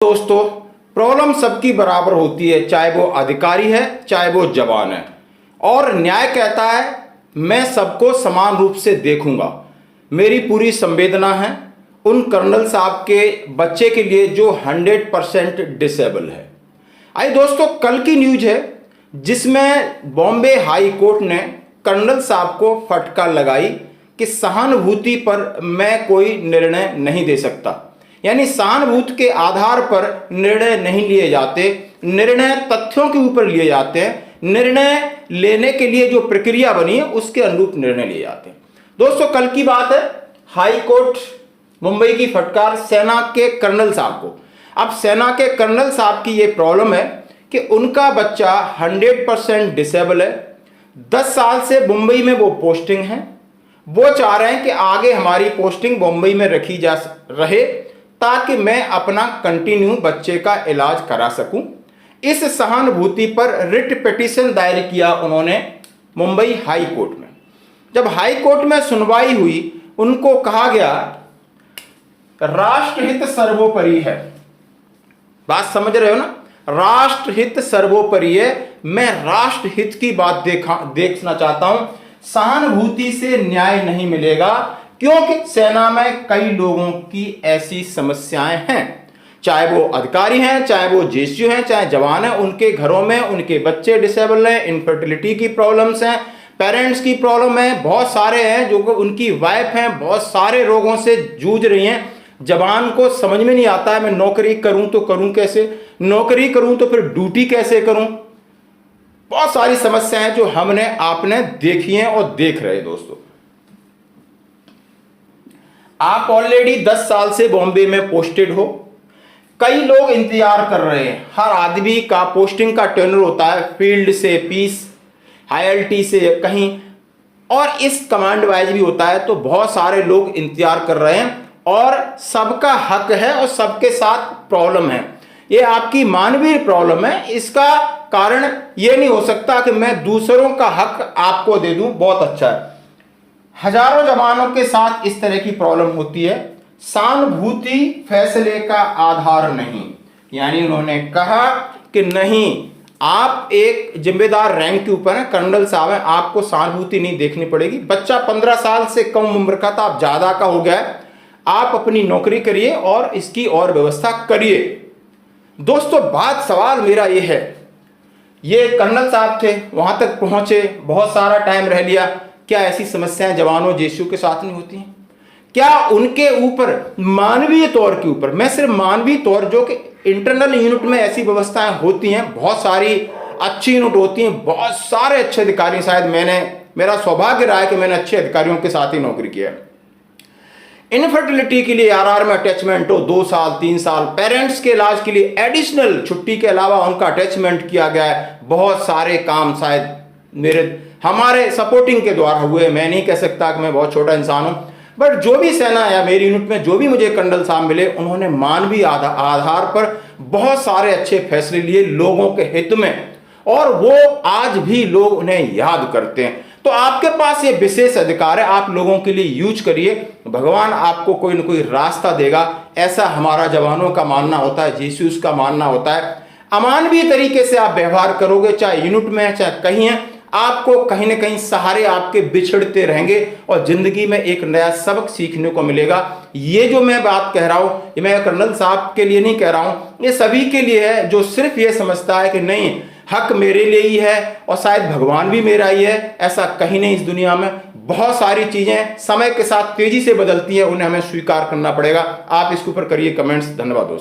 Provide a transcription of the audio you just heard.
दोस्तों, प्रॉब्लम सबकी बराबर होती है, चाहे वो अधिकारी है चाहे वो जवान है। और न्याय कहता है मैं सबको समान रूप से देखूंगा। मेरी पूरी संवेदना है उन कर्नल साहब के बच्चे के लिए जो 100% डिसेबल है। आइए दोस्तों, कल की न्यूज है जिसमें बॉम्बे हाई कोर्ट ने कर्नल साहब को फटकार लगाई कि सहानुभूति पर मैं कोई निर्णय नहीं दे सकता। यानी सहानुभूति के आधार पर निर्णय नहीं लिए जाते, निर्णय तथ्यों के ऊपर लिए जाते हैं। निर्णय लेने के लिए जो प्रक्रिया बनी है उसके अनुरूप निर्णय लिए जाते हैं। दोस्तों, कल की बात है, हाई कोर्ट मुंबई की फटकार सेना के कर्नल साहब को। अब सेना के कर्नल साहब की यह प्रॉब्लम है कि उनका बच्चा 100% डिसेबल है। 10 साल से मुंबई में वो पोस्टिंग है। वो चाह रहे हैं कि आगे हमारी पोस्टिंग मुंबई में रखी जा रहे ताकि मैं अपना कंटिन्यू बच्चे का इलाज करा सकूं। इस सहानुभूति पर रिट पिटीशन दायर किया उन्होंने मुंबई हाई कोर्ट में। जब हाई कोर्ट में सुनवाई हुई, उनको कहा गया राष्ट्रहित सर्वोपरि है। बात समझ रहे हो ना? राष्ट्रहित सर्वोपरि है। मैं राष्ट्रहित की बात देखना चाहता हूं। सहानुभूति से न्याय नहीं मिलेगा क्योंकि सेना में कई लोगों की ऐसी समस्याएं हैं, चाहे वो अधिकारी हैं, चाहे वो जेसीयू हैं, चाहे जवान हैं। उनके घरों में उनके बच्चे डिसेबल हैं, इनफर्टिलिटी की प्रॉब्लम्स हैं, पेरेंट्स की प्रॉब्लम है, बहुत सारे हैं जो उनकी वाइफ हैं, बहुत सारे रोगों से जूझ रही हैं। जवान को समझ में नहीं आता है मैं नौकरी करूं तो करूं कैसे, नौकरी करूं तो फिर ड्यूटी कैसे करूं। बहुत सारी समस्याएं जो हमने आपने देखी हैं और देख रहे हैं। दोस्तों, आप ऑलरेडी 10 साल से बॉम्बे में पोस्टेड हो। कई लोग इंतजार कर रहे हैं। हर आदमी का पोस्टिंग का टेन्योर होता है, फील्ड से पीस, हाईएलटी से कहीं, और इस कमांड वाइज भी होता है। तो बहुत सारे लोग इंतजार कर रहे हैं और सबका हक है और सबके साथ प्रॉब्लम है। ये आपकी मानवीय प्रॉब्लम है। इसका कारण ये नहीं हो सकता कि मैं दूसरों का हक आपको दे दूं। बहुत अच्छा है। हजारों जवानों के साथ इस तरह की प्रॉब्लम होती है। सहानुभूति फैसले का आधार नहीं। यानी उन्होंने कहा कि नहीं, आप एक जिम्मेदार रैंक के ऊपर हैं, कर्नल साहब हैं, आपको सहानुभूति नहीं देखनी पड़ेगी। बच्चा 15 साल से कम उम्र का था, आप ज्यादा का हो गया है। आप अपनी नौकरी करिए और इसकी और व्यवस्था करिए। दोस्तों, बात सवाल मेरा ये है, ये कर्नल साहब थे, वहां तक पहुंचे, बहुत सारा टाइम रह लिया। क्या ऐसी समस्याएं जवानों जेसीयू के साथ नहीं होती हैं? क्या उनके ऊपर मानवीय तौर के ऊपर, मैं सिर्फ मानवीय तौर, जो कि इंटरनल यूनिट में ऐसी व्यवस्थाएं होती हैं, बहुत सारी अच्छी यूनिट होती हैं, बहुत सारे अच्छे अधिकारी, शायद मेरा सौभाग्य रहा है कि मैंने अच्छे अधिकारियों के साथ ही नौकरी किया है। इनफर्टिलिटी के लिए आरआर में अटैचमेंट हो 2 साल 3 साल, पेरेंट्स के इलाज के लिए एडिशनल छुट्टी के अलावा उनका अटैचमेंट किया गया है। बहुत सारे काम शायद हमारे सपोर्टिंग के द्वारा हुए। मैं नहीं कह सकता कि मैं बहुत छोटा इंसान हूं, बट जो भी सेना या मेरी यूनिट में जो भी मुझे कर्नल साहब मिले, उन्होंने मानवीय आधार पर बहुत सारे अच्छे फैसले लिए लोगों के हित में, और वो आज भी लोग उन्हें याद करते हैं। तो आपके पास ये विशेष अधिकार है, आप लोगों के लिए यूज करिए। भगवान आपको कोई ना कोई रास्ता देगा, ऐसा हमारा जवानों का मानना होता है, जेसीयू का मानना होता है। अमानवीय तरीके से आप व्यवहार करोगे, चाहे यूनिट में है चाहे कहीं है, आपको कहीं ना कहीं सहारे आपके बिछड़ते रहेंगे और जिंदगी में एक नया सबक सीखने को मिलेगा। ये जो मैं बात कह रहा हूं, ये मैं कर्नल साहब के लिए नहीं कह रहा हूं, ये सभी के लिए है जो सिर्फ ये समझता है कि नहीं, हक मेरे लिए ही है और शायद भगवान भी मेरा ही है। ऐसा कहीं नहीं। इस दुनिया में बहुत सारी चीजें समय के साथ तेजी से बदलती हैं, उन्हें हमें स्वीकार करना पड़ेगा। आप इसके ऊपर करिए कमेंट्स। धन्यवाद दोस्तों।